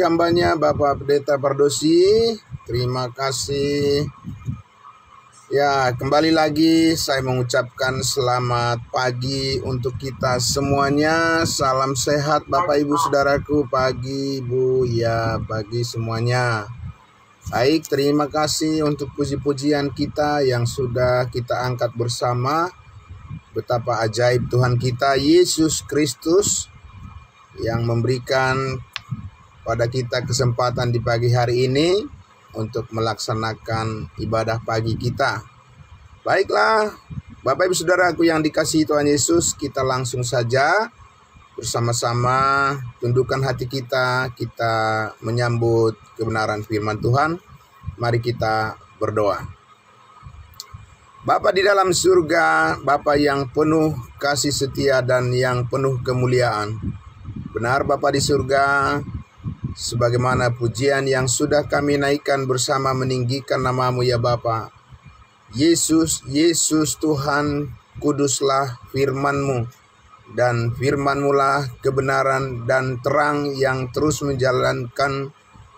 Hambanya Bapak Pendeta Pardosi, terima kasih. Ya, kembali lagi saya mengucapkan selamat pagi untuk kita semuanya. Salam sehat Bapak Ibu Saudaraku, pagi Bu, ya pagi semuanya. Baik, terima kasih untuk puji-pujian kita yang sudah kita angkat bersama. Betapa ajaib Tuhan kita Yesus Kristus yang memberikan pada kita kesempatan di pagi hari ini untuk melaksanakan ibadah pagi kita. Baiklah, Bapak Ibu Saudaraku yang dikasihi Tuhan Yesus, kita langsung saja bersama-sama tundukkan hati kita menyambut kebenaran firman Tuhan. Mari kita berdoa. Bapa di dalam surga, Bapa yang penuh kasih setia dan yang penuh kemuliaan. Benar Bapa di surga, sebagaimana pujian yang sudah kami naikkan bersama meninggikan nama-Mu ya Bapa. Yesus, Yesus Tuhan, kuduslah firman-Mu. Dan firman-Mu lah kebenaran dan terang yang terus menjalankan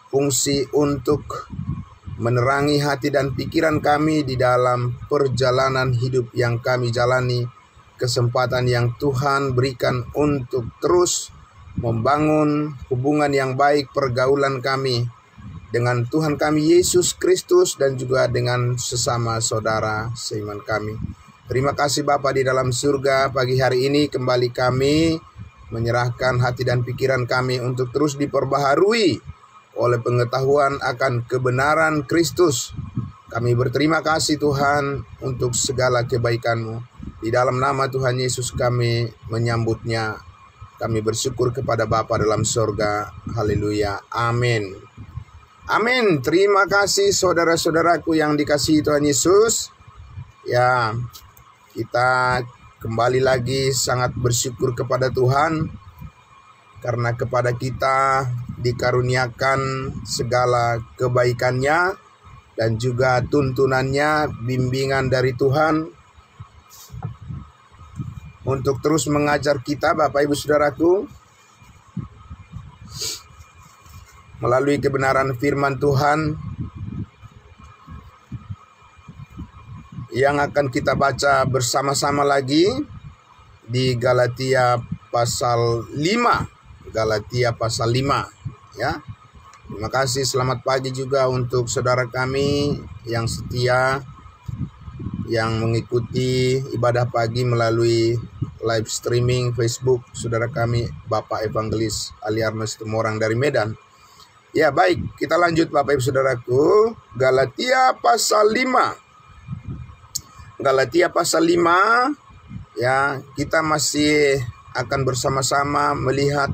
fungsi untuk menerangi hati dan pikiran kami di dalam perjalanan hidup yang kami jalani. Kesempatan yang Tuhan berikan untuk terus membangun hubungan yang baik pergaulan kami dengan Tuhan kami Yesus Kristus dan juga dengan sesama saudara seiman kami. Terima kasih Bapa di dalam surga, pagi hari ini kembali kami menyerahkan hati dan pikiran kami untuk terus diperbaharui oleh pengetahuan akan kebenaran Kristus. Kami berterima kasih Tuhan untuk segala kebaikan-Mu. Di dalam nama Tuhan Yesus kami menyambutnya. Kami bersyukur kepada Bapa dalam surga. Haleluya. Amin. Amin. Terima kasih saudara-saudaraku yang dikasihi Tuhan Yesus. Ya, kita kembali lagi sangat bersyukur kepada Tuhan. Karena kepada kita dikaruniakan segala kebaikan-Nya dan juga tuntunannya, bimbingan dari Tuhan untuk terus mengajar kita Bapak Ibu Saudaraku melalui kebenaran firman Tuhan yang akan kita baca bersama-sama lagi di Galatia pasal 5. Galatia pasal 5 ya. Terima kasih, selamat pagi juga untuk saudara kami yang setia yang mengikuti ibadah pagi melalui live streaming Facebook, saudara kami Bapak Evangelis Aliarnes Tumorang dari Medan. Ya baik, kita lanjut Bapak Ibu Saudaraku, Galatia pasal 5. Galatia pasal 5 ya, kita masih akan bersama-sama melihat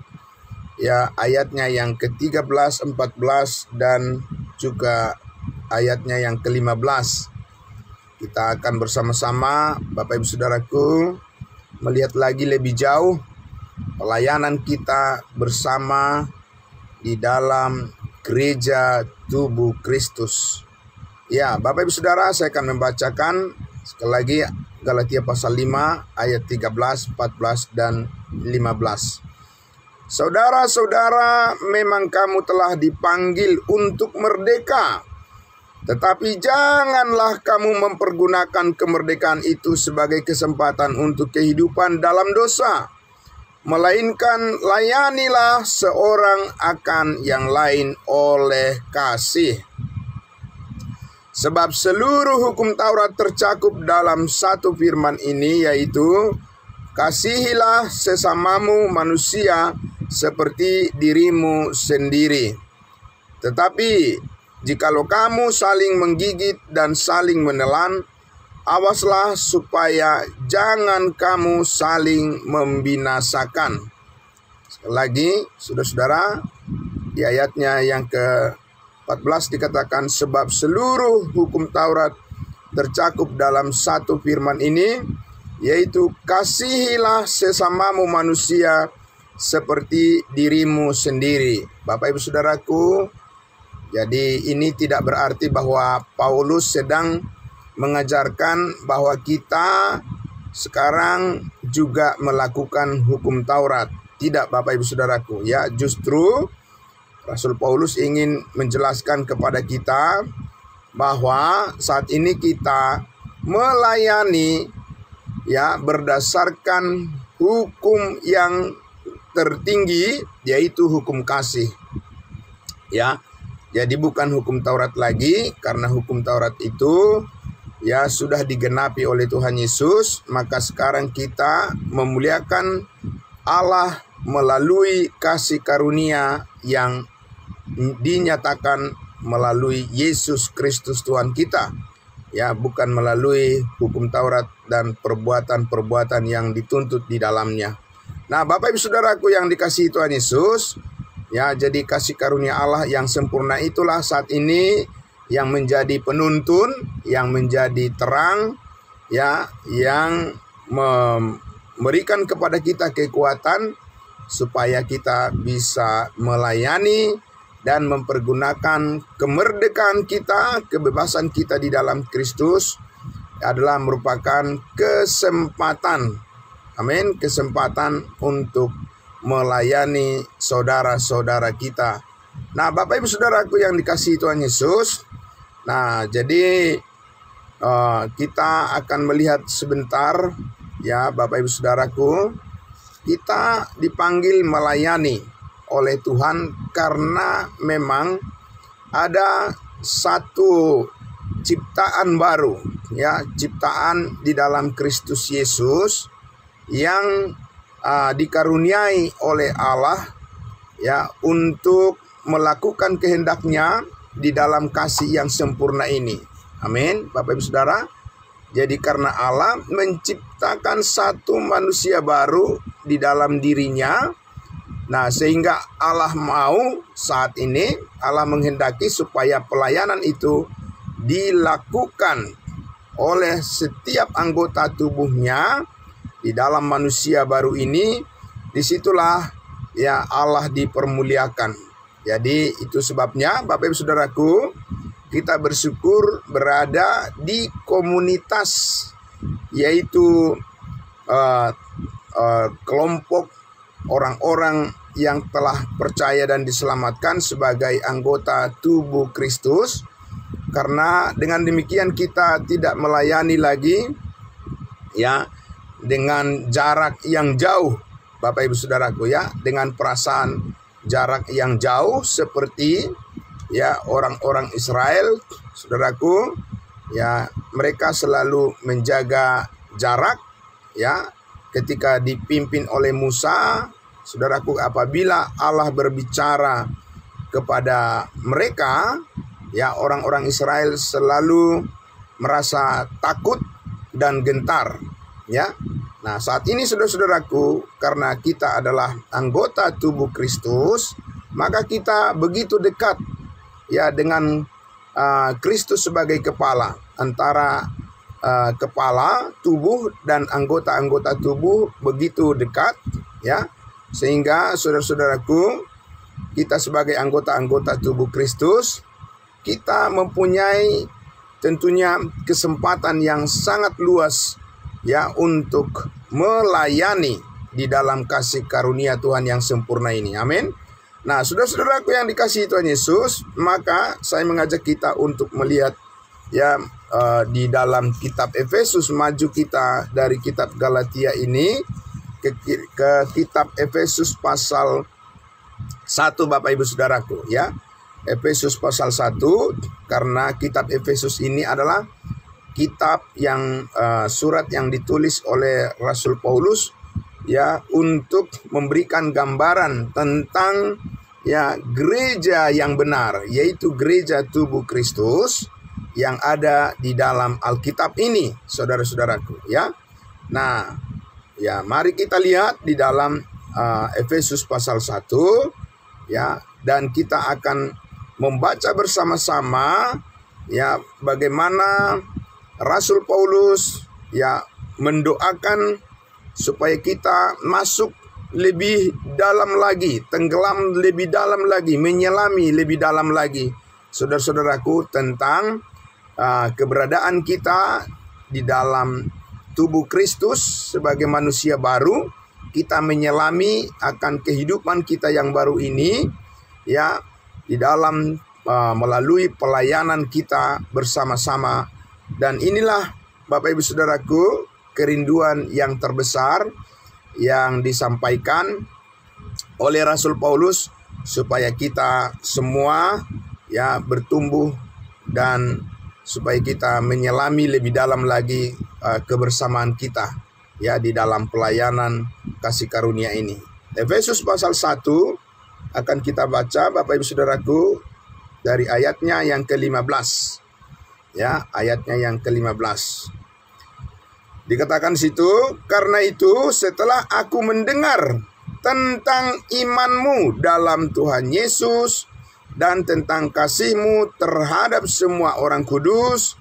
ya ayatnya yang ke-13, 14 dan juga ayatnya yang ke-15. Kita akan bersama-sama Bapak Ibu Saudaraku melihat lagi lebih jauh pelayanan kita bersama di dalam gereja tubuh Kristus. Ya, Bapak Ibu Saudara, saya akan membacakan sekali lagi Galatia pasal 5 ayat 13, 14 dan 15. Saudara-saudara, memang kamu telah dipanggil untuk merdeka. Tetapi janganlah kamu mempergunakan kemerdekaan itu sebagai kesempatan untuk kehidupan dalam dosa. Melainkan layanilah seorang akan yang lain oleh kasih. Sebab seluruh hukum Taurat tercakup dalam satu firman ini, yaitu kasihilah sesamamu manusia seperti dirimu sendiri. Tetapi jikalau kamu saling menggigit dan saling menelan, awaslah supaya jangan kamu saling membinasakan. Sekali lagi, saudara-saudara, di ayatnya yang ke-14 dikatakan, sebab seluruh hukum Taurat tercakup dalam satu firman ini, yaitu kasihilah sesamamu manusia seperti dirimu sendiri. Bapak Ibu Saudaraku, jadi ini tidak berarti bahwa Paulus sedang mengajarkan bahwa kita sekarang juga melakukan hukum Taurat. Tidak Bapak Ibu Saudaraku, ya, justru Rasul Paulus ingin menjelaskan kepada kita bahwa saat ini kita melayani ya berdasarkan hukum yang tertinggi, yaitu hukum kasih. Ya. Jadi bukan hukum Taurat lagi, karena hukum Taurat itu ya sudah digenapi oleh Tuhan Yesus. Maka sekarang kita memuliakan Allah melalui kasih karunia yang dinyatakan melalui Yesus Kristus Tuhan kita. Ya, bukan melalui hukum Taurat dan perbuatan-perbuatan yang dituntut di dalamnya. Nah, Bapak Ibu Saudaraku yang dikasihi Tuhan Yesus, ya, jadi kasih karunia Allah yang sempurna itulah saat ini yang menjadi penuntun, yang menjadi terang, ya, yang memberikan kepada kita kekuatan supaya kita bisa melayani dan mempergunakan kemerdekaan kita, kebebasan kita di dalam Kristus adalah merupakan kesempatan. Amin, kesempatan untuk melayani saudara-saudara kita. Nah, Bapak Ibu Saudaraku yang dikasihi Tuhan Yesus, nah jadi kita akan melihat sebentar ya Bapak Ibu Saudaraku, kita dipanggil melayani oleh Tuhan karena memang ada satu ciptaan baru, ya, ciptaan di dalam Kristus Yesus yang dikaruniai oleh Allah ya untuk melakukan kehendaknya di dalam kasih yang sempurna ini. Amin, Bapak Ibu Saudara. Jadi karena Allah menciptakan satu manusia baru di dalam dirinya, nah sehingga Allah mau saat ini, Allah menghendaki supaya pelayanan itu dilakukan oleh setiap anggota tubuhnya di dalam manusia baru ini. Disitulah ya Allah dipermuliakan. Jadi itu sebabnya Bapak Ibu Saudaraku, kita bersyukur berada di komunitas, yaitu kelompok orang-orang yang telah percaya dan diselamatkan sebagai anggota tubuh Kristus. Karena dengan demikian kita tidak melayani lagi ya dengan jarak yang jauh, Bapak Ibu Saudaraku, ya, dengan perasaan jarak yang jauh seperti ya orang-orang Israel, saudaraku, ya, mereka selalu menjaga jarak ya ketika dipimpin oleh Musa. Saudaraku, apabila Allah berbicara kepada mereka, ya, orang-orang Israel selalu merasa takut dan gentar, ya. Nah, saat ini saudara-saudaraku, karena kita adalah anggota tubuh Kristus, maka kita begitu dekat ya dengan Kristus sebagai kepala. Antara kepala tubuh dan anggota-anggota tubuh begitu dekat, ya. Sehingga saudara-saudaraku, kita sebagai anggota-anggota tubuh Kristus, kita mempunyai tentunya kesempatan yang sangat luas ya untuk melayani di dalam kasih karunia Tuhan yang sempurna ini. Amin. Nah, saudara-saudaraku yang dikasihi Tuhan Yesus, maka saya mengajak kita untuk melihat ya di dalam kitab Efesus, maju kita dari kitab Galatia ini ke kitab Efesus pasal 1, Bapak Ibu Saudaraku, ya. Efesus pasal 1, karena kitab Efesus ini adalah kitab yang surat yang ditulis oleh Rasul Paulus ya untuk memberikan gambaran tentang ya gereja yang benar, yaitu gereja tubuh Kristus yang ada di dalam Alkitab ini, saudara-saudaraku, ya. Nah, ya, mari kita lihat di dalam Efesus pasal 1 ya, dan kita akan membaca bersama-sama ya bagaimana Rasul Paulus ya mendoakan supaya kita masuk lebih dalam lagi, tenggelam lebih dalam lagi, menyelami lebih dalam lagi, saudara-saudaraku, tentang keberadaan kita di dalam tubuh Kristus sebagai manusia baru. Kita menyelami akan kehidupan kita yang baru ini ya, di dalam melalui pelayanan kita bersama-sama. Dan inilah Bapak Ibu Saudaraku, kerinduan yang terbesar yang disampaikan oleh Rasul Paulus, supaya kita semua ya bertumbuh dan supaya kita menyelami lebih dalam lagi kebersamaan kita ya di dalam pelayanan kasih karunia ini. Efesus pasal 1 akan kita baca Bapak Ibu Saudaraku dari ayatnya yang ke-15. Ya, ayatnya yang ke-15. Dikatakan situ, karena itu setelah aku mendengar tentang imanmu dalam Tuhan Yesus dan tentang kasihmu terhadap semua orang kudus,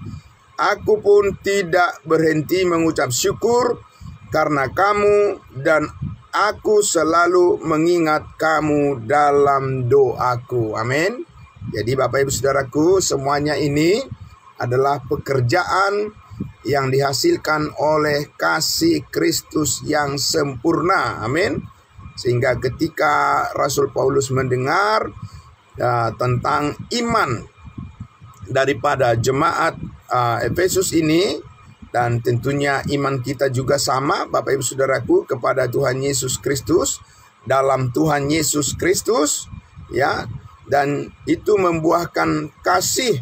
aku pun tidak berhenti mengucap syukur karena kamu, dan aku selalu mengingat kamu dalam doaku. Amin. Jadi Bapak Ibu Saudaraku, semuanya ini adalah pekerjaan yang dihasilkan oleh kasih Kristus yang sempurna. Amin. Sehingga ketika Rasul Paulus mendengar tentang iman daripada jemaat Efesus ini, dan tentunya iman kita juga sama Bapak Ibu Saudaraku kepada Tuhan Yesus Kristus, dalam Tuhan Yesus Kristus ya, dan itu membuahkan kasih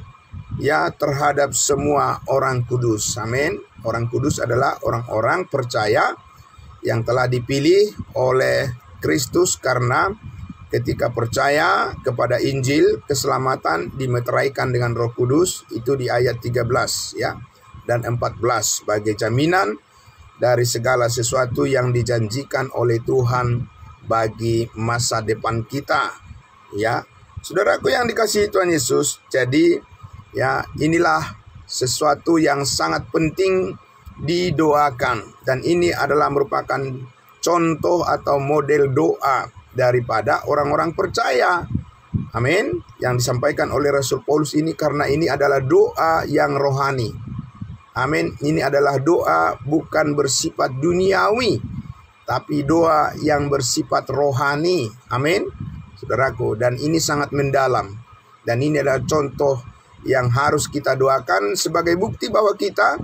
ya terhadap semua orang kudus. Amin. Orang kudus adalah orang-orang percaya yang telah dipilih oleh Kristus, karena ketika percaya kepada Injil, keselamatan dimeteraikan dengan Roh Kudus, itu di ayat 13 ya dan 14, sebagai jaminan dari segala sesuatu yang dijanjikan oleh Tuhan bagi masa depan kita. Ya, saudaraku yang dikasihi Tuhan Yesus, jadi ya inilah sesuatu yang sangat penting didoakan, dan ini adalah merupakan contoh atau model doa daripada orang-orang percaya. Amin. Yang disampaikan oleh Rasul Paulus ini, karena ini adalah doa yang rohani. Amin. Ini adalah doa bukan bersifat duniawi, tapi doa yang bersifat rohani. Amin. Saudaraku, dan ini sangat mendalam. Dan ini adalah contoh yang harus kita doakan sebagai bukti bahwa kita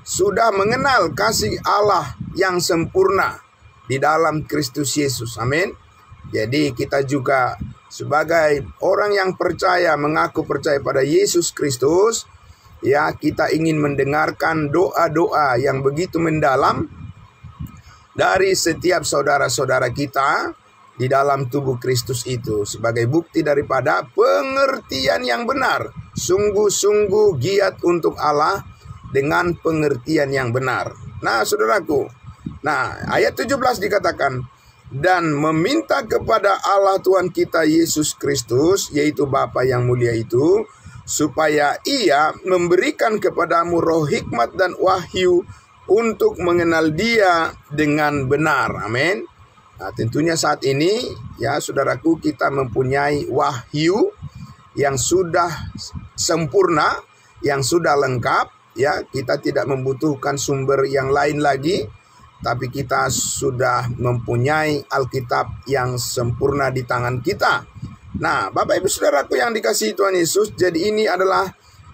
sudah mengenal kasih Allah yang sempurna di dalam Kristus Yesus. Amin. Jadi kita juga sebagai orang yang percaya, mengaku percaya pada Yesus Kristus, ya, kita ingin mendengarkan doa-doa yang begitu mendalam dari setiap saudara-saudara kita di dalam tubuh Kristus itu, sebagai bukti daripada pengertian yang benar. Sungguh-sungguh giat untuk Allah dengan pengertian yang benar. Nah, saudaraku, ayat 17 dikatakan, dan meminta kepada Allah Tuhan kita Yesus Kristus, yaitu Bapa yang mulia itu, supaya Ia memberikan kepadamu roh hikmat dan wahyu untuk mengenal Dia dengan benar. Amin. Nah, tentunya saat ini ya saudaraku, kita mempunyai wahyu yang sudah sempurna, yang sudah lengkap ya. Kita tidak membutuhkan sumber yang lain lagi, tapi kita sudah mempunyai Alkitab yang sempurna di tangan kita. Nah, Bapak Ibu Saudaraku yang dikasihi Tuhan Yesus, jadi ini adalah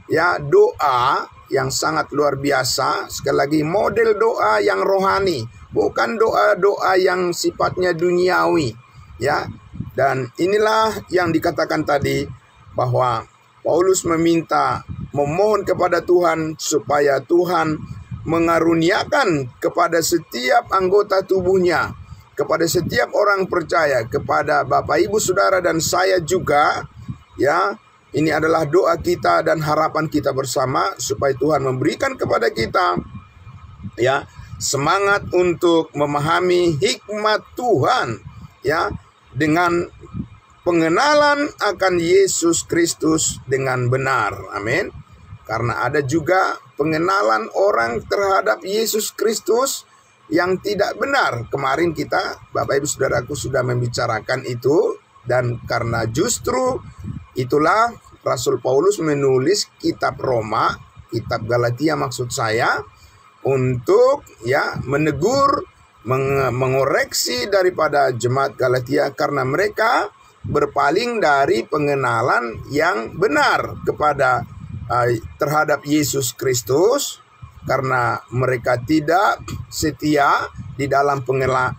ya doa yang sangat luar biasa. Sekali lagi, model doa yang rohani, bukan doa-doa yang sifatnya duniawi ya. Dan inilah yang dikatakan tadi, bahwa Paulus memohon kepada Tuhan supaya Tuhan mengaruniakan kepada setiap anggota tubuhnya, kepada setiap orang percaya, kepada Bapak Ibu Saudara dan saya juga ya. Ini adalah doa kita dan harapan kita bersama, supaya Tuhan memberikan kepada kita ya semangat untuk memahami hikmat Tuhan ya, dengan pengenalan akan Yesus Kristus dengan benar. Amin. Karena ada juga pengenalan orang terhadap Yesus Kristus yang tidak benar. Kemarin kita, Bapak Ibu Saudaraku, sudah membicarakan itu. Dan karena justru itulah Rasul Paulus menulis kitab Roma, kitab Galatia maksud saya, untuk ya menegur, mengoreksi daripada jemaat Galatia, karena mereka berpaling dari pengenalan yang benar kepada terhadap Yesus Kristus, karena mereka tidak setia di dalam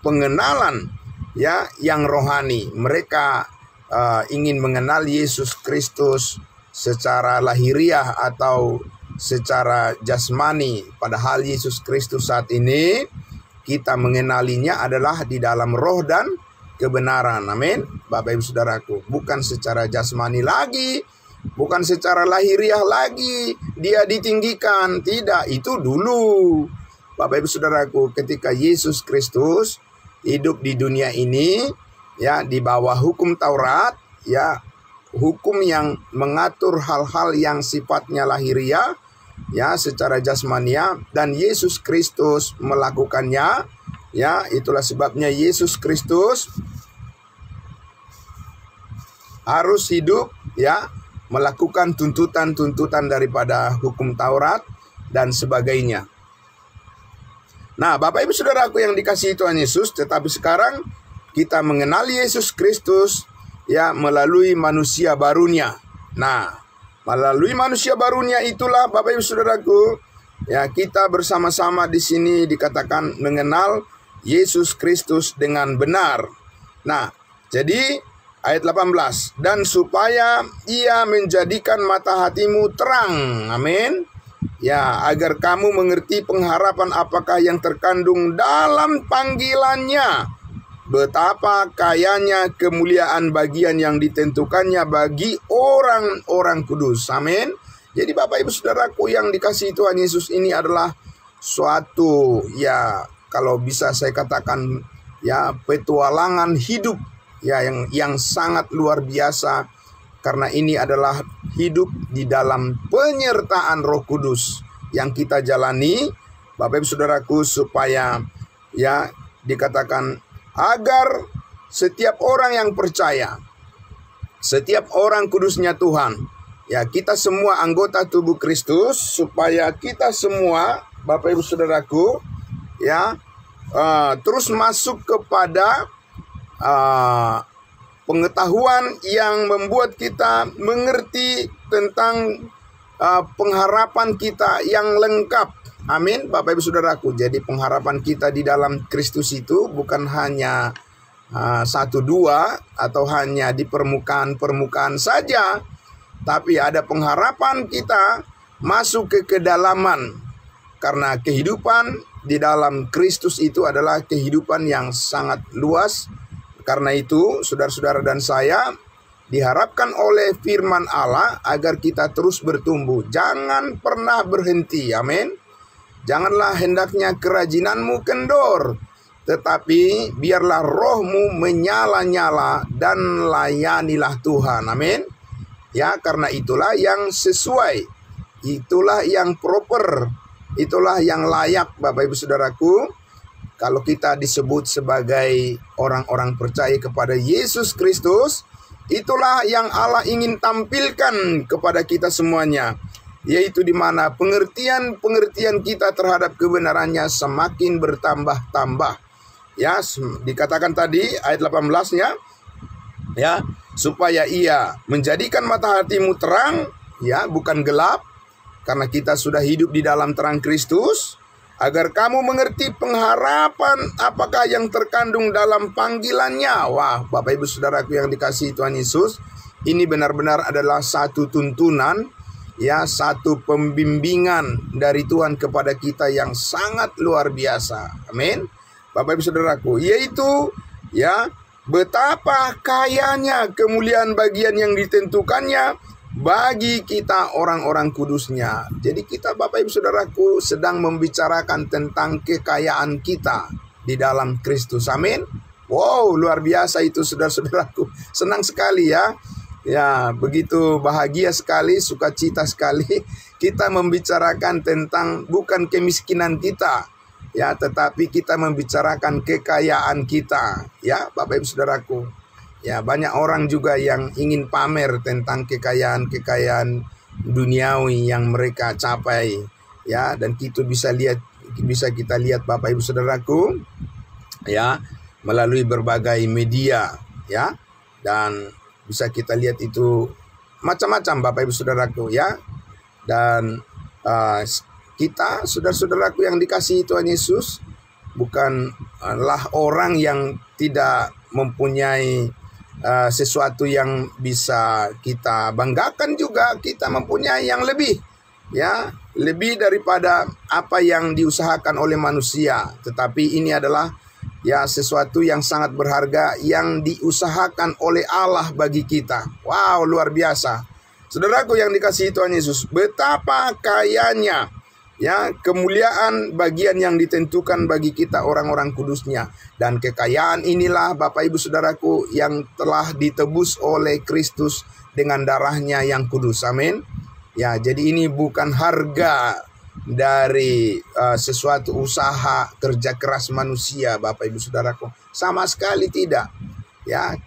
pengenalan ya yang rohani. Mereka ingin mengenal Yesus Kristus secara lahiriah atau secara jasmani, padahal Yesus Kristus saat ini kita mengenalinya adalah di dalam roh dan kebenaran. Amin. Bapak Ibu Saudaraku, bukan secara jasmani lagi, bukan secara lahiriah lagi dia ditinggikan. Tidak, itu dulu. Bapak Ibu Saudaraku, ketika Yesus Kristus hidup di dunia ini ya di bawah hukum Taurat, ya hukum yang mengatur hal-hal yang sifatnya lahiriah ya secara jasmania, dan Yesus Kristus melakukannya. Ya, itulah sebabnya Yesus Kristus harus hidup ya melakukan tuntutan-tuntutan daripada hukum Taurat dan sebagainya. Nah, Bapak Ibu Saudaraku yang dikasihi Tuhan Yesus, tetapi sekarang kita mengenali Yesus Kristus ya melalui manusia barunya. Nah, melalui manusia barunya itulah Bapak Ibu Saudaraku, ya kita bersama-sama di sini dikatakan mengenal Yesus Kristus dengan benar. Nah, jadi ayat 18, dan supaya ia menjadikan mata hatimu terang, amin, ya agar kamu mengerti pengharapan apakah yang terkandung dalam panggilannya, betapa kayanya kemuliaan bagian yang ditentukannya bagi orang-orang kudus. Amin. Jadi Bapak Ibu Saudaraku yang dikasihi Tuhan Yesus, ini adalah suatu ya kalau bisa saya katakan ya petualangan hidup ya yang sangat luar biasa, karena ini adalah hidup di dalam penyertaan Roh Kudus yang kita jalani Bapak Ibu Saudaraku, supaya ya dikatakan agar setiap orang yang percaya, setiap orang kudusnya Tuhan, ya kita semua anggota tubuh Kristus, supaya kita semua Bapak Ibu Saudaraku ya terus masuk kepada pengetahuan yang membuat kita mengerti tentang pengharapan kita yang lengkap. Amin, Bapak Ibu Saudaraku. Jadi pengharapan kita di dalam Kristus itu bukan hanya satu dua atau hanya di permukaan-permukaan saja, tapi ada pengharapan kita masuk ke kedalaman, karena kehidupan di dalam Kristus itu adalah kehidupan yang sangat luas. Karena itu saudara-saudara dan saya diharapkan oleh firman Allah agar kita terus bertumbuh, jangan pernah berhenti. Amin. Janganlah hendaknya kerajinanmu kendor, tetapi biarlah rohmu menyala-nyala dan layanilah Tuhan. Amin. Ya, karena itulah yang sesuai, itulah yang proper, itulah yang layak Bapak Ibu Saudaraku. Kalau kita disebut sebagai orang-orang percaya kepada Yesus Kristus, itulah yang Allah ingin tampilkan kepada kita semuanya, yaitu di mana pengertian kita terhadap kebenarannya semakin bertambah-tambah. Ya, dikatakan tadi ayat 18-nya, ya, supaya ia menjadikan mata hatimu terang, ya, bukan gelap, karena kita sudah hidup di dalam terang Kristus, agar kamu mengerti pengharapan apakah yang terkandung dalam panggilannya. Wah, Bapak Ibu Saudaraku yang dikasihi Tuhan Yesus, ini benar-benar adalah satu tuntunan, ya, satu pembimbingan dari Tuhan kepada kita yang sangat luar biasa. Amin. Bapak Ibu Saudaraku, yaitu ya betapa kayanya kemuliaan bagian yang ditentukannya bagi kita orang-orang kudusnya. Jadi kita Bapak Ibu Saudaraku sedang membicarakan tentang kekayaan kita di dalam Kristus. Amin. Wow, luar biasa itu saudara-saudaraku. Senang sekali ya. Ya, begitu bahagia sekali, sukacita sekali kita membicarakan tentang bukan kemiskinan kita, ya, tetapi kita membicarakan kekayaan kita, ya, Bapak Ibu Saudaraku. Ya, banyak orang juga yang ingin pamer tentang kekayaan-kekayaan duniawi yang mereka capai, ya, dan kita bisa kita lihat Bapak Ibu Saudaraku, ya, melalui berbagai media, ya, dan bisa kita lihat itu macam-macam Bapak Ibu Saudaraku ya. Dan kita saudara-saudaraku yang dikasihi Tuhan Yesus, bukanlah orang yang tidak mempunyai sesuatu yang bisa kita banggakan juga. Kita mempunyai yang lebih ya, lebih daripada apa yang diusahakan oleh manusia. Tetapi ini adalah ya sesuatu yang sangat berharga yang diusahakan oleh Allah bagi kita. Wow, luar biasa. Saudaraku yang dikasihi Tuhan Yesus, betapa kayanya ya kemuliaan bagian yang ditentukan bagi kita orang-orang kudusnya. Dan kekayaan inilah Bapak Ibu Saudaraku yang telah ditebus oleh Kristus dengan darahnya yang kudus. Amin. Ya, jadi ini bukan harga dari sesuatu usaha kerja keras manusia Bapak Ibu Saudaraku. Sama sekali tidak. Ya,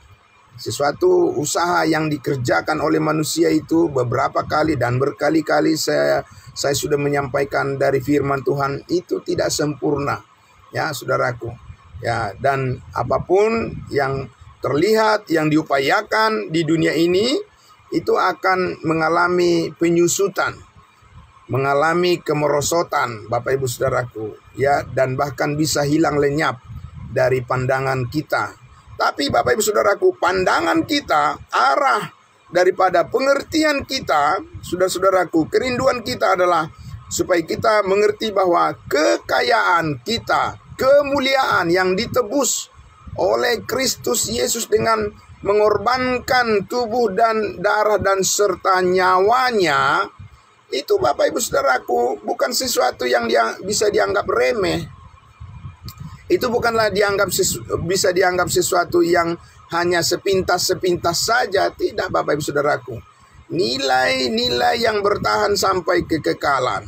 sesuatu usaha yang dikerjakan oleh manusia itu beberapa kali dan berkali-kali saya sudah menyampaikan dari firman Tuhan, itu tidak sempurna ya saudaraku ya. Dan apapun yang terlihat, yang diupayakan di dunia ini, itu akan mengalami penyusutan, mengalami kemerosotan Bapak Ibu Saudaraku ya, dan bahkan bisa hilang lenyap dari pandangan kita. Tapi Bapak Ibu Saudaraku, pandangan kita, arah daripada pengertian kita, saudara-saudaraku, kerinduan kita adalah supaya kita mengerti bahwa kekayaan kita, kemuliaan yang ditebus oleh Kristus Yesus dengan mengorbankan tubuh dan darah dan serta nyawanya, itu Bapak Ibu Saudaraku bukan sesuatu yang bisa dianggap remeh. Itu bukanlah bisa dianggap sesuatu yang hanya sepintas-sepintas saja. Tidak Bapak Ibu Saudaraku. Nilai-nilai yang bertahan sampai kekekalan.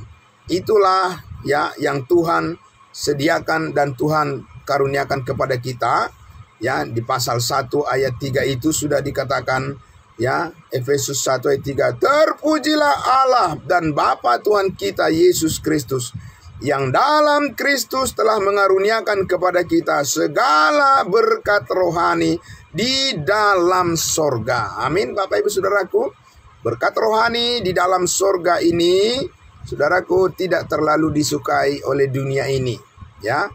Itulah ya yang Tuhan sediakan dan Tuhan karuniakan kepada kita. Ya, di pasal 1 ayat 3 itu sudah dikatakan ya, Efesus 1 ayat 3, terpujilah Allah dan Bapa Tuhan kita Yesus Kristus, yang dalam Kristus telah mengaruniakan kepada kita segala berkat rohani di dalam sorga. Amin Bapak Ibu Saudaraku. Berkat rohani di dalam sorga ini, saudaraku, tidak terlalu disukai oleh dunia ini ya.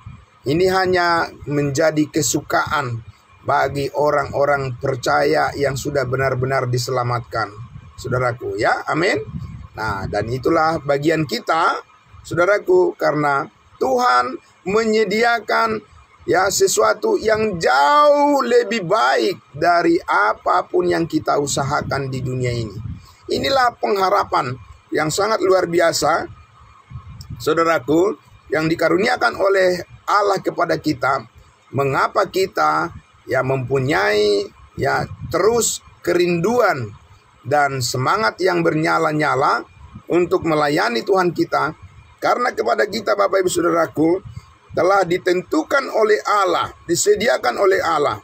Ini hanya menjadi kesukaan bagi orang-orang percaya yang sudah benar-benar diselamatkan, saudaraku ya. Amin. Nah, dan itulah bagian kita, saudaraku, karena Tuhan menyediakan ya sesuatu yang jauh lebih baik dari apapun yang kita usahakan di dunia ini. Inilah pengharapan yang sangat luar biasa, saudaraku, yang dikaruniakan oleh Allah kepada kita. Mengapa kita ya mempunyai ya terus kerinduan dan semangat yang bernyala-nyala untuk melayani Tuhan kita? Karena kepada kita Bapak Ibu Saudaraku telah ditentukan oleh Allah, disediakan oleh Allah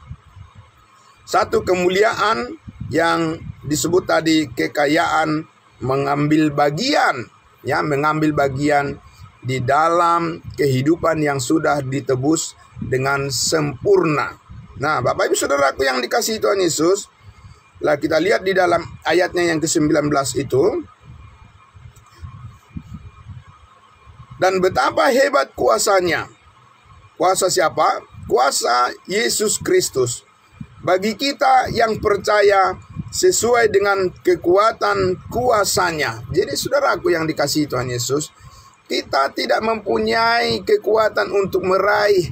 satu kemuliaan yang disebut tadi kekayaan, mengambil bagian ya, mengambil bagian di dalam kehidupan yang sudah ditebus dengan sempurna. Nah, Bapak Ibu Saudaraku yang dikasihi Tuhan Yesus, lah kita lihat di dalam ayatnya yang ke-19 itu. Dan betapa hebat kuasanya. Kuasa siapa? Kuasa Yesus Kristus. Bagi kita yang percaya sesuai dengan kekuatan kuasanya. Jadi saudaraku yang dikasihi Tuhan Yesus, kita tidak mempunyai kekuatan untuk meraih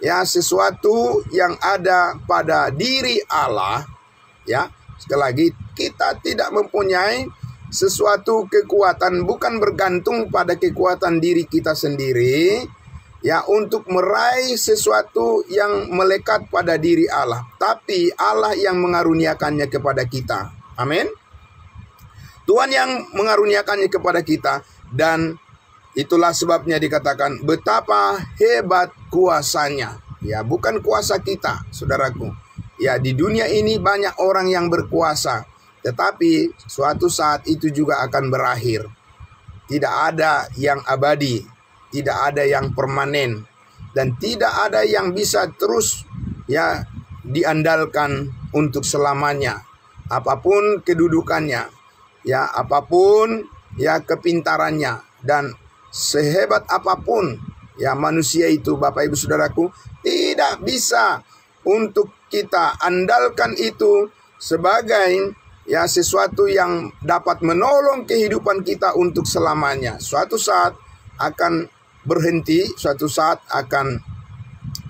ya sesuatu yang ada pada diri Allah. Ya, sekali lagi, kita tidak mempunyai sesuatu kekuatan, bukan bergantung pada kekuatan diri kita sendiri ya untuk meraih sesuatu yang melekat pada diri Allah, tapi Allah yang mengaruniakannya kepada kita. Amin. Tuhan yang mengaruniakannya kepada kita, dan itulah sebabnya dikatakan betapa hebat kuasanya. Ya, bukan kuasa kita, saudaraku. Ya, di dunia ini banyak orang yang berkuasa, tetapi suatu saat itu juga akan berakhir. Tidak ada yang abadi, tidak ada yang permanen, dan tidak ada yang bisa terus ya diandalkan untuk selamanya. apapun kedudukannya, ya apapun ya kepintarannya, dan sehebat apapun ya manusia itu, Bapak Ibu Saudaraku, tidak bisa untuk kita andalkan itu sebagai ya sesuatu yang dapat menolong kehidupan kita untuk selamanya. Suatu saat akan berhenti, suatu saat akan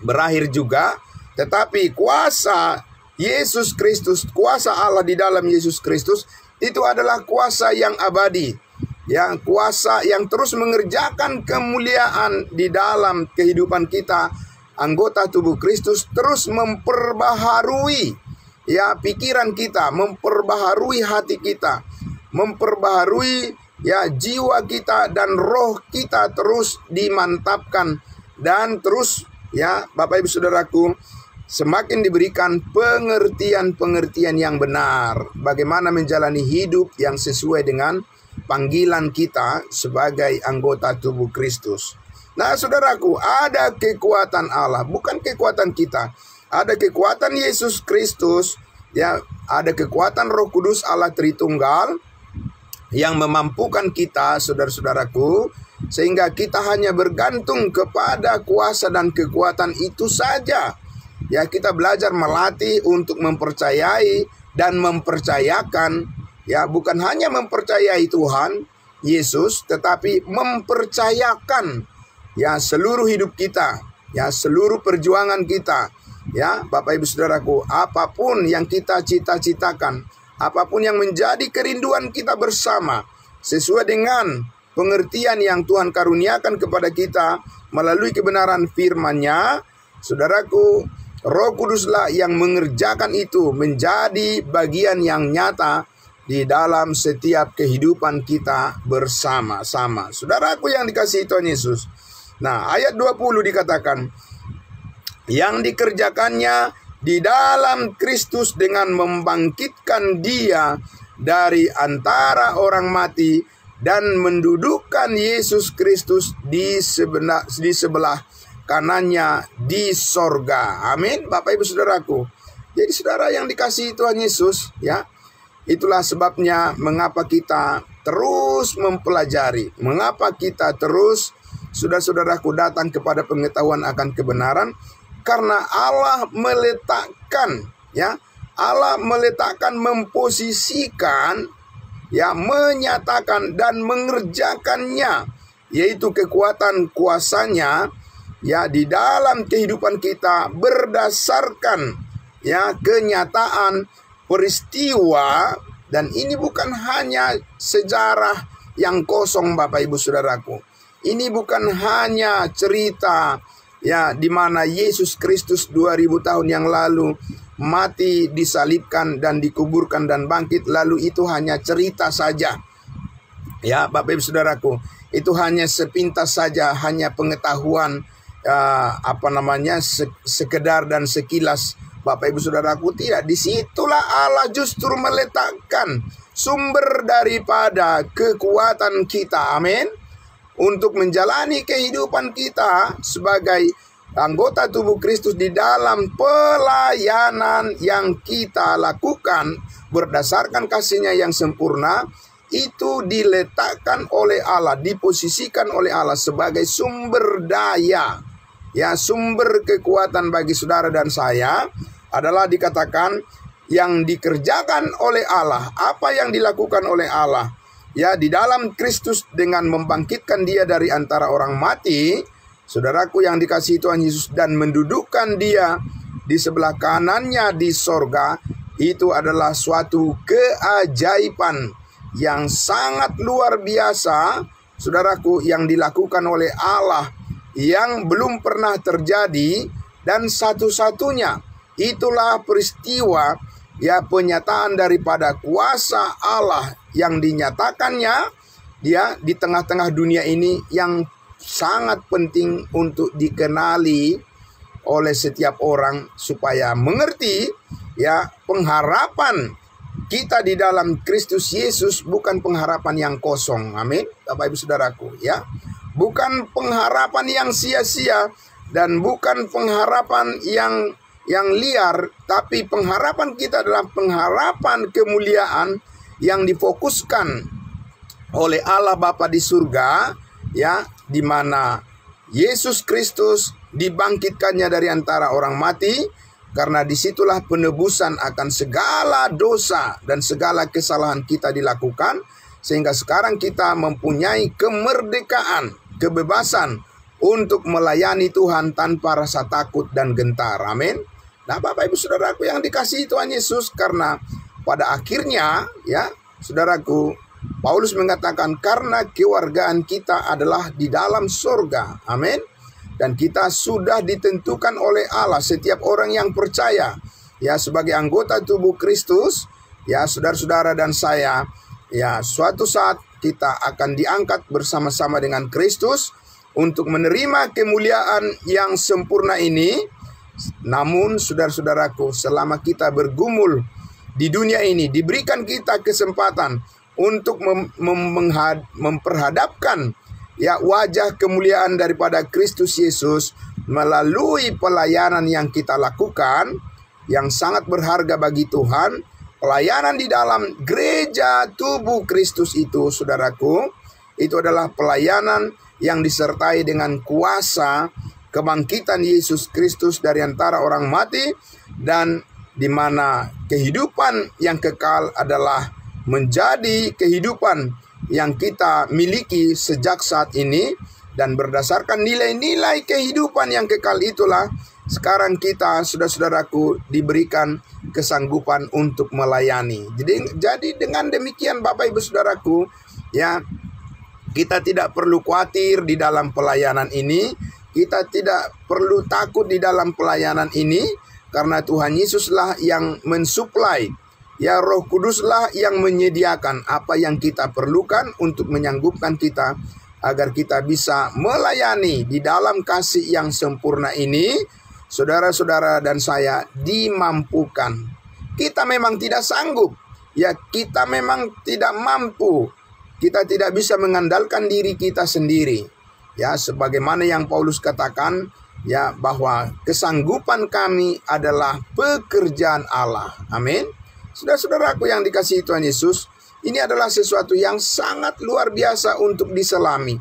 berakhir juga. Tetapi kuasa Yesus Kristus, kuasa Allah di dalam Yesus Kristus, itu adalah kuasa yang abadi, yang kuasa yang terus mengerjakan kemuliaan di dalam kehidupan kita. Anggota tubuh Kristus terus memperbaharui ya pikiran kita, memperbaharui hati kita, memperbaharui ya jiwa kita, dan roh kita terus dimantapkan, dan terus ya Bapak Ibu Saudaraku semakin diberikan pengertian-pengertian yang benar bagaimana menjalani hidup yang sesuai dengan panggilan kita sebagai anggota tubuh Kristus. Nah, saudaraku, ada kekuatan Allah, bukan kekuatan kita. Ada kekuatan Yesus Kristus, ya, ada kekuatan Roh Kudus Allah Tritunggal yang memampukan kita, saudara-saudaraku, sehingga kita hanya bergantung kepada kuasa dan kekuatan itu saja. Ya, kita belajar melatih untuk mempercayai dan mempercayakan, ya, bukan hanya mempercayai Tuhan Yesus, tetapi mempercayakan ya seluruh hidup kita, ya seluruh perjuangan kita. Ya, Bapak Ibu Saudaraku, apapun yang kita cita-citakan, apapun yang menjadi kerinduan kita bersama, sesuai dengan pengertian yang Tuhan karuniakan kepada kita melalui kebenaran firman-Nya, saudaraku, Roh Kuduslah yang mengerjakan itu menjadi bagian yang nyata di dalam setiap kehidupan kita bersama-sama. Saudaraku yang dikasihi Tuhan Yesus. Nah, ayat 20 dikatakan, yang dikerjakannya di dalam Kristus dengan membangkitkan Dia dari antara orang mati dan mendudukkan Yesus Kristus di sebelah kanannya di sorga. Amin, Bapak Ibu Saudaraku. Jadi saudara yang dikasihi Tuhan Yesus, ya, itulah sebabnya mengapa kita terus mempelajari, mengapa kita terus, saudara-saudaraku, datang kepada pengetahuan akan kebenaran. Karena Allah meletakkan, ya, Allah meletakkan, memposisikan, ya, menyatakan dan mengerjakannya, yaitu kekuatan kuasanya, ya, di dalam kehidupan kita berdasarkan, ya, kenyataan peristiwa. Dan ini bukan hanya sejarah yang kosong, Bapak Ibu Saudaraku. Ini bukan hanya cerita, ya, di mana Yesus Kristus 2000 tahun yang lalu mati, disalibkan dan dikuburkan dan bangkit, lalu itu hanya cerita saja. Ya, Bapak Ibu Saudaraku, itu hanya sepintas saja, hanya pengetahuan sekedar dan sekilas, Bapak Ibu Saudaraku. Tidak, disitulah Allah justru meletakkan sumber daripada kekuatan kita. Amin. Untuk menjalani kehidupan kita sebagai anggota tubuh Kristus di dalam pelayanan yang kita lakukan berdasarkan kasih-Nya yang sempurna, itu diletakkan oleh Allah, diposisikan oleh Allah sebagai sumber daya, ya, sumber kekuatan bagi saudara dan saya adalah dikatakan yang dikerjakan oleh Allah. Apa yang dilakukan oleh Allah, ya, di dalam Kristus dengan membangkitkan Dia dari antara orang mati, saudaraku yang dikasihi Tuhan Yesus, dan mendudukkan Dia di sebelah kanannya di sorga, itu adalah suatu keajaiban yang sangat luar biasa, saudaraku, yang dilakukan oleh Allah, yang belum pernah terjadi, dan satu-satunya itulah peristiwa, ya, penyataan daripada kuasa Allah yang dinyatakannya, dia di tengah-tengah dunia ini, yang sangat penting untuk dikenali oleh setiap orang supaya mengerti, ya, pengharapan kita di dalam Kristus Yesus bukan pengharapan yang kosong. Amin, Bapak Ibu Saudaraku, ya, bukan pengharapan yang sia-sia, dan bukan pengharapan yang yang liar, tapi pengharapan kita adalah pengharapan kemuliaan yang difokuskan oleh Allah Bapa di surga, ya, di mana Yesus Kristus dibangkitkannya dari antara orang mati, karena disitulah penebusan akan segala dosa dan segala kesalahan kita dilakukan, sehingga sekarang kita mempunyai kemerdekaan, kebebasan untuk melayani Tuhan tanpa rasa takut dan gentar. Amin. Nah, Bapak Ibu Saudaraku yang dikasihi Tuhan Yesus, karena pada akhirnya, ya, Saudaraku, Paulus mengatakan karena kewargaan kita adalah di dalam surga. Amin. Dan kita sudah ditentukan oleh Allah, setiap orang yang percaya, ya, sebagai anggota tubuh Kristus, ya, saudara-saudara dan saya, ya, suatu saat kita akan diangkat bersama-sama dengan Kristus untuk menerima kemuliaan yang sempurna ini. Namun saudara-saudaraku, selama kita bergumul di dunia ini, diberikan kita kesempatan untuk memperhadapkan, ya, wajah kemuliaan daripada Kristus Yesus melalui pelayanan yang kita lakukan, yang sangat berharga bagi Tuhan. Pelayanan di dalam gereja tubuh Kristus itu, saudaraku, itu adalah pelayanan yang disertai dengan kuasa kebangkitan Yesus Kristus dari antara orang mati, dan di mana kehidupan yang kekal adalah menjadi kehidupan yang kita miliki sejak saat ini. Dan berdasarkan nilai-nilai kehidupan yang kekal itulah sekarang kita, saudara-saudaraku, diberikan kesanggupan untuk melayani. Jadi dengan demikian Bapak Ibu Saudaraku, ya, kita tidak perlu khawatir di dalam pelayanan ini. Kita tidak perlu takut di dalam pelayanan ini, karena Tuhan Yesuslah yang mensuplai, ya, Roh Kuduslah yang menyediakan apa yang kita perlukan untuk menyanggupkan kita agar kita bisa melayani di dalam kasih yang sempurna ini. Saudara-saudara dan saya dimampukan. Kita memang tidak sanggup, ya, kita memang tidak mampu. Kita tidak bisa mengandalkan diri kita sendiri. Ya, sebagaimana yang Paulus katakan, ya, bahwa kesanggupan kami adalah pekerjaan Allah. Amin. Saudara-saudaraku yang dikasihi Tuhan Yesus, ini adalah sesuatu yang sangat luar biasa untuk diselami.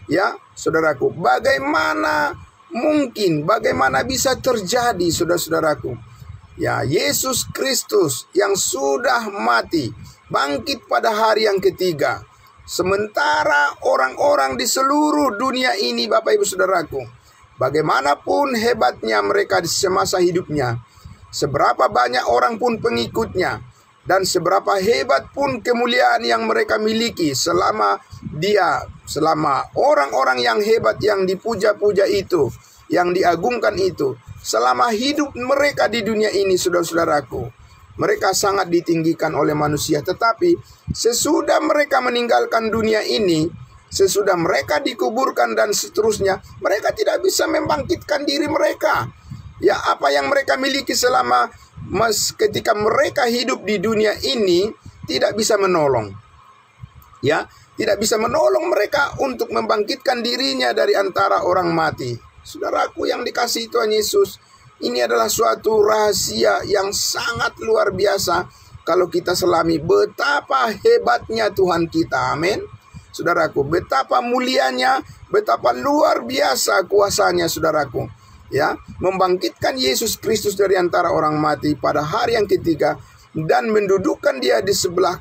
Ya, saudaraku, bagaimana mungkin, bagaimana bisa terjadi, saudara-saudaraku? Ya, Yesus Kristus yang sudah mati, bangkit pada hari yang ketiga. Sementara orang-orang di seluruh dunia ini, Bapak Ibu Saudaraku, bagaimanapun hebatnya mereka di semasa hidupnya, seberapa banyak orang pun pengikutnya, dan seberapa hebat pun kemuliaan yang mereka miliki, selama orang-orang yang hebat, yang dipuja-puja itu, yang diagungkan itu, selama hidup mereka di dunia ini, saudara-saudaraku, mereka sangat ditinggikan oleh manusia. Tetapi sesudah mereka meninggalkan dunia ini, sesudah mereka dikuburkan dan seterusnya, mereka tidak bisa membangkitkan diri mereka. Ya, apa yang mereka miliki selama ketika mereka hidup di dunia ini tidak bisa menolong. Ya, tidak bisa menolong mereka untuk membangkitkan dirinya dari antara orang mati. Saudaraku yang dikasihi Tuhan Yesus, ini adalah suatu rahasia yang sangat luar biasa kalau kita selami betapa hebatnya Tuhan kita. Amin. Saudaraku, betapa mulianya, betapa luar biasa kuasanya, saudaraku. Ya, membangkitkan Yesus Kristus dari antara orang mati pada hari yang ketiga dan mendudukkan dia di sebelah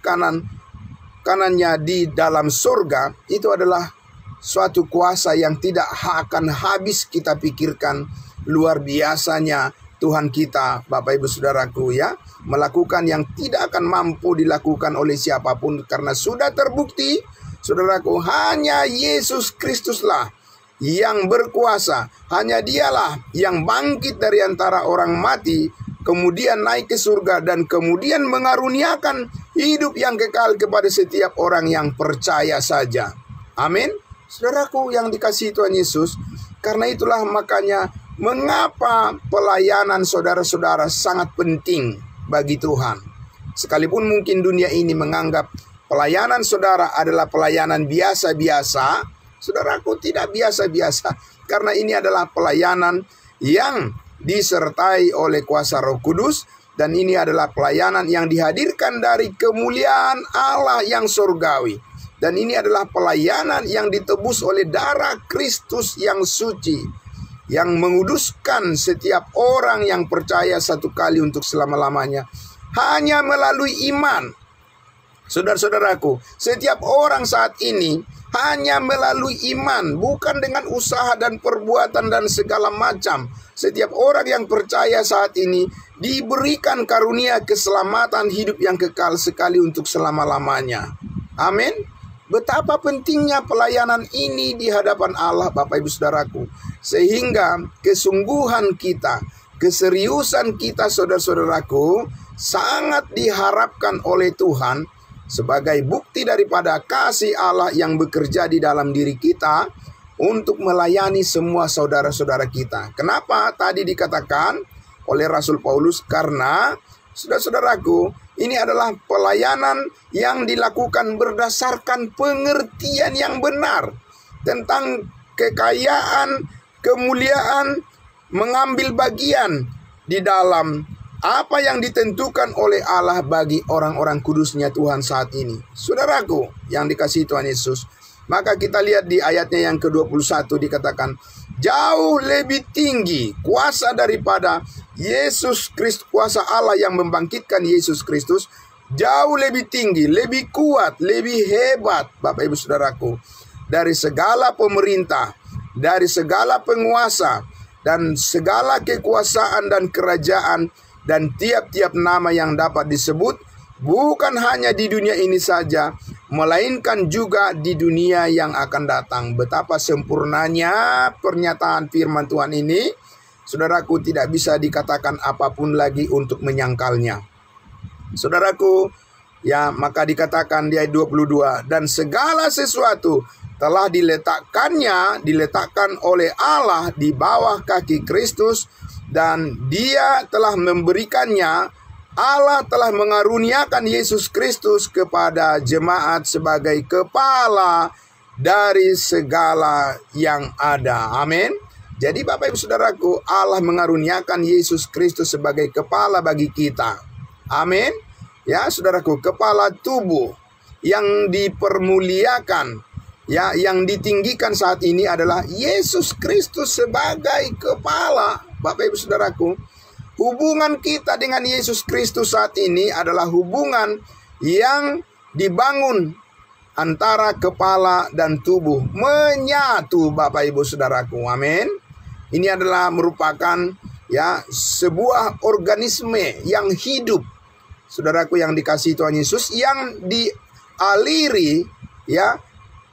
kanannya di dalam surga. Itu adalah suatu kuasa yang tidak akan habis kita pikirkan. Luar biasanya Tuhan kita, Bapak Ibu Saudaraku, ya, melakukan yang tidak akan mampu dilakukan oleh siapapun, karena sudah terbukti, saudaraku, hanya Yesus Kristuslah yang berkuasa. Hanya dialah yang bangkit dari antara orang mati, kemudian naik ke surga, dan kemudian mengaruniakan hidup yang kekal kepada setiap orang yang percaya saja. Amin. Saudaraku yang dikasihi Tuhan Yesus, karena itulah makanya mengapa pelayanan saudara-saudara sangat penting bagi Tuhan. Sekalipun mungkin dunia ini menganggap pelayanan saudara adalah pelayanan biasa-biasa, saudaraku, tidak biasa-biasa. Karena ini adalah pelayanan yang disertai oleh kuasa Roh Kudus. Dan ini adalah pelayanan yang dihadirkan dari kemuliaan Allah yang surgawi. Dan ini adalah pelayanan yang ditebus oleh darah Kristus yang suci, yang menguduskan setiap orang yang percaya satu kali untuk selama-lamanya, hanya melalui iman. Saudara-saudaraku, setiap orang saat ini hanya melalui iman, bukan dengan usaha dan perbuatan dan segala macam. Setiap orang yang percaya saat ini diberikan karunia keselamatan hidup yang kekal sekali untuk selama-lamanya. Amin. Betapa pentingnya pelayanan ini di hadapan Allah, Bapak Ibu Saudaraku. Sehingga kesungguhan kita, keseriusan kita, saudara-saudaraku, sangat diharapkan oleh Tuhan sebagai bukti daripada kasih Allah yang bekerja di dalam diri kita untuk melayani semua saudara-saudara kita. Kenapa tadi dikatakan oleh Rasul Paulus? Karena, saudara-saudaraku, ini adalah pelayanan yang dilakukan berdasarkan pengertian yang benar tentang kekayaan, kemuliaan, mengambil bagian di dalam apa yang ditentukan oleh Allah bagi orang-orang kudusnya Tuhan saat ini. Saudaraku yang dikasihi Tuhan Yesus, maka kita lihat di ayatnya yang ke-21 dikatakan, jauh lebih tinggi kuasa daripada Yesus Kristus, kuasa Allah yang membangkitkan Yesus Kristus, jauh lebih tinggi, lebih kuat, lebih hebat, Bapak Ibu Saudaraku, dari segala pemerintah, dari segala penguasa, dan segala kekuasaan dan kerajaan, dan tiap-tiap nama yang dapat disebut, bukan hanya di dunia ini saja, melainkan juga di dunia yang akan datang. Betapa sempurnanya pernyataan firman Tuhan ini, saudaraku, tidak bisa dikatakan apapun lagi untuk menyangkalnya. Saudaraku, ya, maka dikatakan di ayat 22, dan segala sesuatu telah diletakkan oleh Allah di bawah kaki Kristus, dan Dia telah memberikannya. Allah telah mengaruniakan Yesus Kristus kepada jemaat sebagai kepala dari segala yang ada. Amin. Jadi Bapak Ibu Saudaraku, Allah mengaruniakan Yesus Kristus sebagai kepala bagi kita. Amin. Ya, saudaraku, kepala tubuh yang dipermuliakan, ya, yang ditinggikan saat ini adalah Yesus Kristus sebagai kepala. Bapak Ibu Saudaraku, hubungan kita dengan Yesus Kristus saat ini adalah hubungan yang dibangun antara kepala dan tubuh menyatu, Bapak Ibu Saudaraku. Amin. Ini adalah merupakan, ya, sebuah organisme yang hidup, saudaraku yang dikasihi Tuhan Yesus, yang dialiri, ya,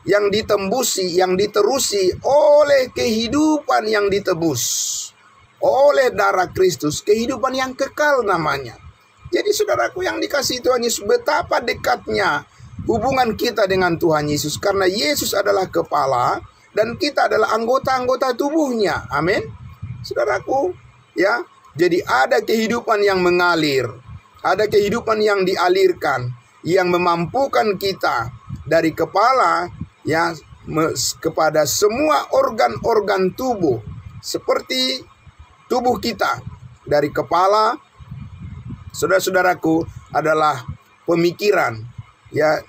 yang ditembusi, yang diterusi oleh kehidupan yang ditebus oleh darah Kristus, kehidupan yang kekal namanya. Jadi saudaraku yang dikasihi Tuhan Yesus, betapa dekatnya hubungan kita dengan Tuhan Yesus, karena Yesus adalah kepala dan kita adalah anggota-anggota tubuhnya. Amin. Saudaraku, ya, jadi ada kehidupan yang mengalir, ada kehidupan yang dialirkan, yang memampukan kita dari kepala, ya, kepada semua organ-organ tubuh, seperti tubuh kita. Dari kepala, saudara-saudaraku, adalah pemikiran, ya.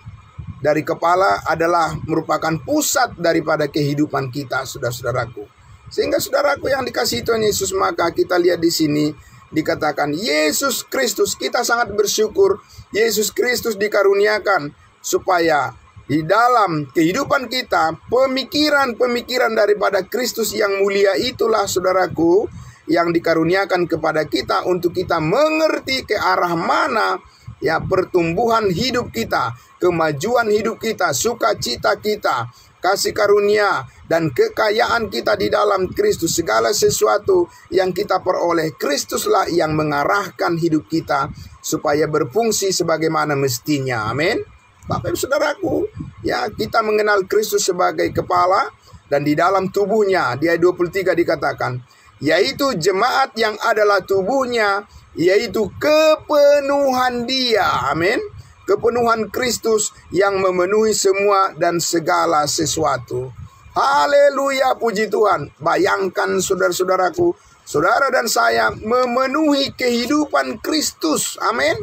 Dari kepala adalah merupakan pusat daripada kehidupan kita, saudara-saudaraku. Sehingga saudaraku yang dikasihi Tuhan Yesus, maka kita lihat di sini dikatakan Yesus Kristus, kita sangat bersyukur Yesus Kristus dikaruniakan supaya di dalam kehidupan kita pemikiran-pemikiran daripada Kristus yang mulia itulah, saudaraku, yang dikaruniakan kepada kita untuk kita mengerti ke arah mana, ya, pertumbuhan hidup kita, kemajuan hidup kita, sukacita kita, kasih karunia dan kekayaan kita di dalam Kristus. Segala sesuatu yang kita peroleh, Kristuslah yang mengarahkan hidup kita supaya berfungsi sebagaimana mestinya. Amin. Bapak Ibu Saudaraku, ya, kita mengenal Kristus sebagai kepala, dan di dalam tubuhnya, di ayat 23 dikatakan, yaitu jemaat yang adalah tubuhnya, yaitu kepenuhan Dia. Amin. Kepenuhan Kristus yang memenuhi semua dan segala sesuatu. Haleluya, puji Tuhan. Bayangkan saudara-saudaraku, saudara dan saya memenuhi kehidupan Kristus. Amin.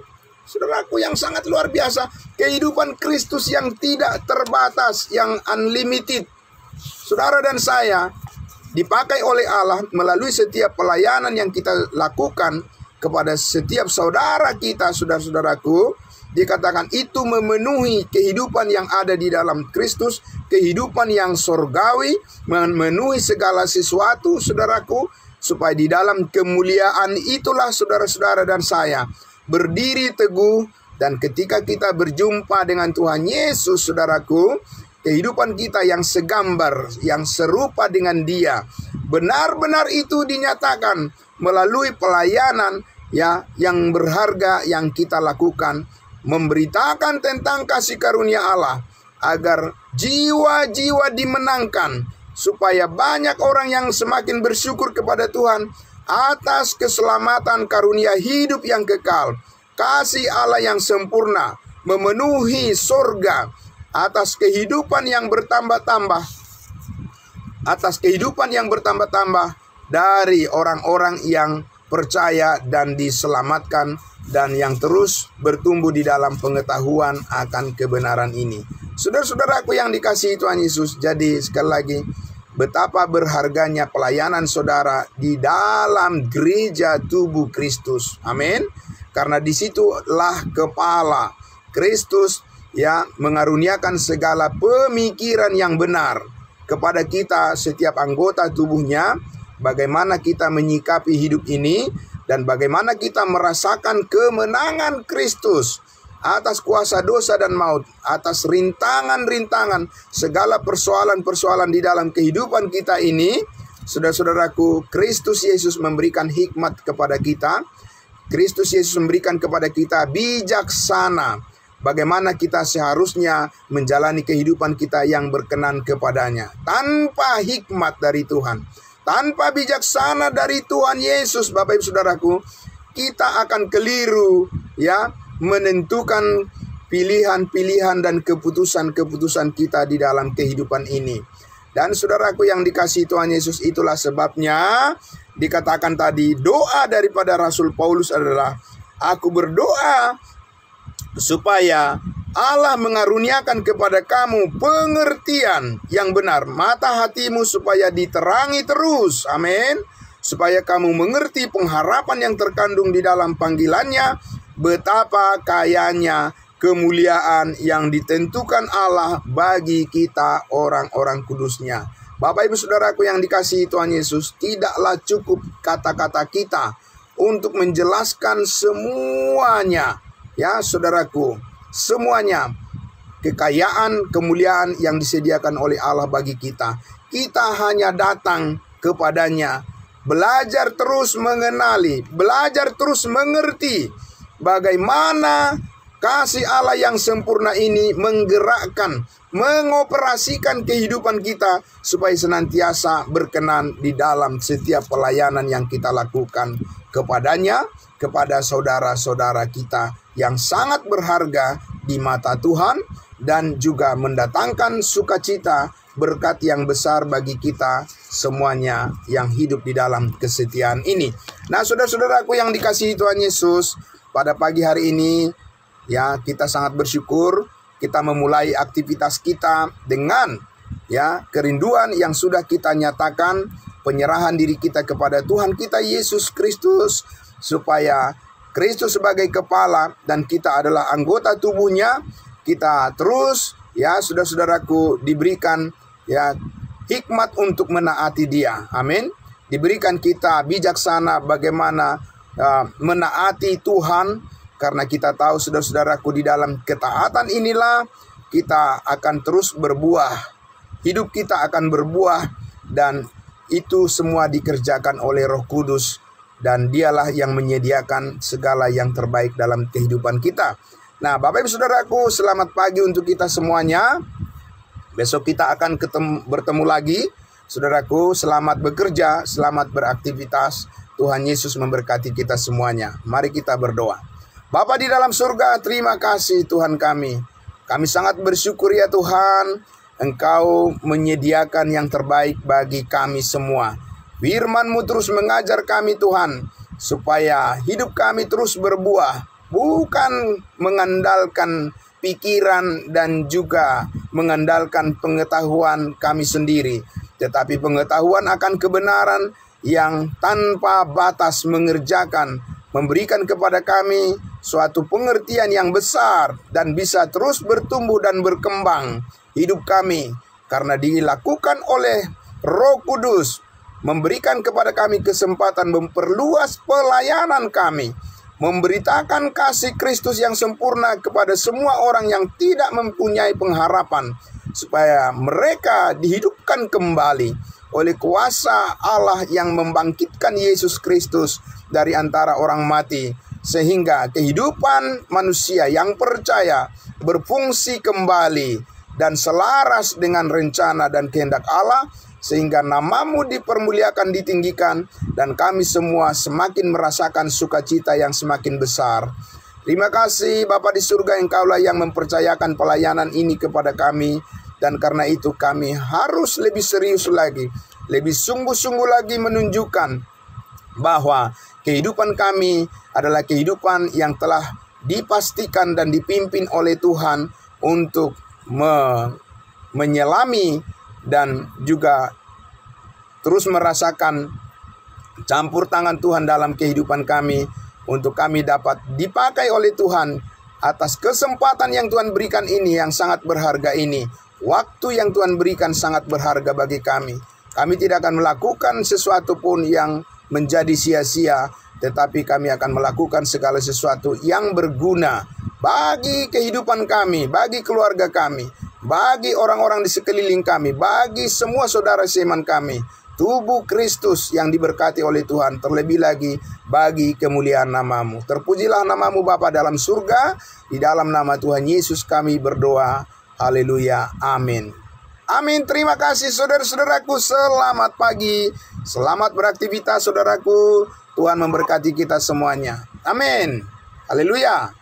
Saudaraku yang sangat luar biasa, kehidupan Kristus yang tidak terbatas, yang unlimited. Saudara dan saya dipakai oleh Allah melalui setiap pelayanan yang kita lakukan kepada setiap saudara kita, saudara-saudaraku. Dikatakan itu memenuhi kehidupan yang ada di dalam Kristus, kehidupan yang surgawi, memenuhi segala sesuatu, saudaraku, supaya di dalam kemuliaan itulah saudara-saudara dan saya berdiri teguh, dan ketika kita berjumpa dengan Tuhan Yesus, saudaraku, kehidupan kita yang segambar, yang serupa dengan Dia, benar-benar itu dinyatakan melalui pelayanan yang berharga yang kita lakukan, memberitakan tentang kasih karunia Allah, agar jiwa-jiwa dimenangkan, supaya banyak orang yang semakin bersyukur kepada Tuhan atas keselamatan karunia hidup yang kekal, kasih Allah yang sempurna, memenuhi surga, atas kehidupan yang bertambah-tambah, dari orang-orang yang percaya dan diselamatkan, dan yang terus bertumbuh di dalam pengetahuan akan kebenaran ini. Saudara-saudaraku yang dikasihi Tuhan Yesus, jadi sekali lagi, betapa berharganya pelayanan saudara di dalam gereja tubuh Kristus. Amin. Karena disitulah kepala Kristus mengaruniakan segala pemikiran yang benar kepada kita setiap anggota tubuhnya, bagaimana kita menyikapi hidup ini, dan bagaimana kita merasakan kemenangan Kristus atas kuasa dosa dan maut, atas rintangan-rintangan, segala persoalan-persoalan di dalam kehidupan kita ini. Saudara-saudaraku, Kristus Yesus memberikan hikmat kepada kita. Kristus Yesus memberikan kepada kita bijaksana, bagaimana kita seharusnya menjalani kehidupan kita yang berkenan kepadanya. Tanpa hikmat dari Tuhan, tanpa bijaksana dari Tuhan Yesus, Bapak Ibu Saudaraku, kita akan keliru menentukan pilihan-pilihan dan keputusan-keputusan kita di dalam kehidupan ini. Dan saudaraku yang dikasihi Tuhan Yesus, itulah sebabnya dikatakan tadi, doa daripada Rasul Paulus adalah, aku berdoa supaya Allah mengaruniakan kepada kamu pengertian yang benar, mata hatimu supaya diterangi terus, amin, supaya kamu mengerti pengharapan yang terkandung di dalam panggilannya, betapa kayanya kemuliaan yang ditentukan Allah bagi kita orang-orang kudusnya. Bapak Ibu Saudaraku yang dikasihi Tuhan Yesus, tidaklah cukup kata-kata kita untuk menjelaskan semuanya, saudaraku, semuanya kekayaan, kemuliaan yang disediakan oleh Allah bagi kita. Kita hanya datang kepadanya, belajar terus mengenali, belajar terus mengerti bagaimana kasih Allah yang sempurna ini menggerakkan, mengoperasikan kehidupan kita supaya senantiasa berkenan di dalam setiap pelayanan yang kita lakukan kepadanya, kepada saudara-saudara kita yang sangat berharga di mata Tuhan, dan juga mendatangkan sukacita, berkat yang besar bagi kita semuanya yang hidup di dalam kesetiaan ini. Nah, saudara-saudaraku yang dikasihi Tuhan Yesus, pada pagi hari ini kita sangat bersyukur kita memulai aktivitas kita dengan kerinduan yang sudah kita nyatakan, penyerahan diri kita kepada Tuhan kita Yesus Kristus, supaya Kristus sebagai kepala dan kita adalah anggota tubuhnya, kita terus saudara-saudaraku diberikan hikmat untuk menaati Dia. Amin. Diberikan kita bijaksana bagaimana menaati Tuhan. Karena kita tahu saudara-saudaraku, di dalam ketaatan inilah kita akan terus berbuah. Hidup kita akan berbuah, dan itu semua dikerjakan oleh Roh Kudus. Dan Dialah yang menyediakan segala yang terbaik dalam kehidupan kita. Nah, Bapak Ibu Saudaraku, selamat pagi untuk kita semuanya. Besok kita akan bertemu lagi. Saudaraku, selamat bekerja, selamat beraktivitas. Tuhan Yesus memberkati kita semuanya. Mari kita berdoa. Bapa di dalam surga, terima kasih Tuhan kami. Kami sangat bersyukur ya Tuhan, Engkau menyediakan yang terbaik bagi kami semua. Firman-Mu terus mengajar kami Tuhan, supaya hidup kami terus berbuah, bukan mengandalkan pikiran dan juga mengandalkan pengetahuan kami sendiri, tetapi pengetahuan akan kebenaran yang tanpa batas mengerjakan, memberikan kepada kami suatu pengertian yang besar dan bisa terus bertumbuh dan berkembang hidup kami, karena dilakukan oleh Roh Kudus, memberikan kepada kami kesempatan memperluas pelayanan kami, memberitakan kasih Kristus yang sempurna kepada semua orang yang tidak mempunyai pengharapan, supaya mereka dihidupkan kembali oleh kuasa Allah yang membangkitkan Yesus Kristus dari antara orang mati, sehingga kehidupan manusia yang percaya berfungsi kembali dan selaras dengan rencana dan kehendak Allah, sehingga nama-Mu dipermuliakan, ditinggikan, dan kami semua semakin merasakan sukacita yang semakin besar. Terima kasih Bapa di surga, Engkaulah yang mempercayakan pelayanan ini kepada kami, dan karena itu kami harus lebih serius lagi, lebih sungguh-sungguh lagi menunjukkan bahwa kehidupan kami adalah kehidupan yang telah dipastikan dan dipimpin oleh Tuhan untuk menyelami dan juga terus merasakan campur tangan Tuhan dalam kehidupan kami, untuk kami dapat dipakai oleh Tuhan atas kesempatan yang Tuhan berikan ini yang sangat berharga ini. Waktu yang Tuhan berikan sangat berharga bagi kami. Kami tidak akan melakukan sesuatu pun yang menjadi sia-sia, tetapi kami akan melakukan segala sesuatu yang berguna bagi kehidupan kami, bagi keluarga kami, bagi orang-orang di sekeliling kami, bagi semua saudara seiman kami, tubuh Kristus yang diberkati oleh Tuhan, terlebih lagi bagi kemuliaan nama-Mu. Terpujilah nama-Mu Bapa dalam surga, di dalam nama Tuhan Yesus kami berdoa. Haleluya, amin. Amin, terima kasih saudara-saudaraku, selamat pagi, selamat beraktivitas saudaraku, Tuhan memberkati kita semuanya. Amin, haleluya.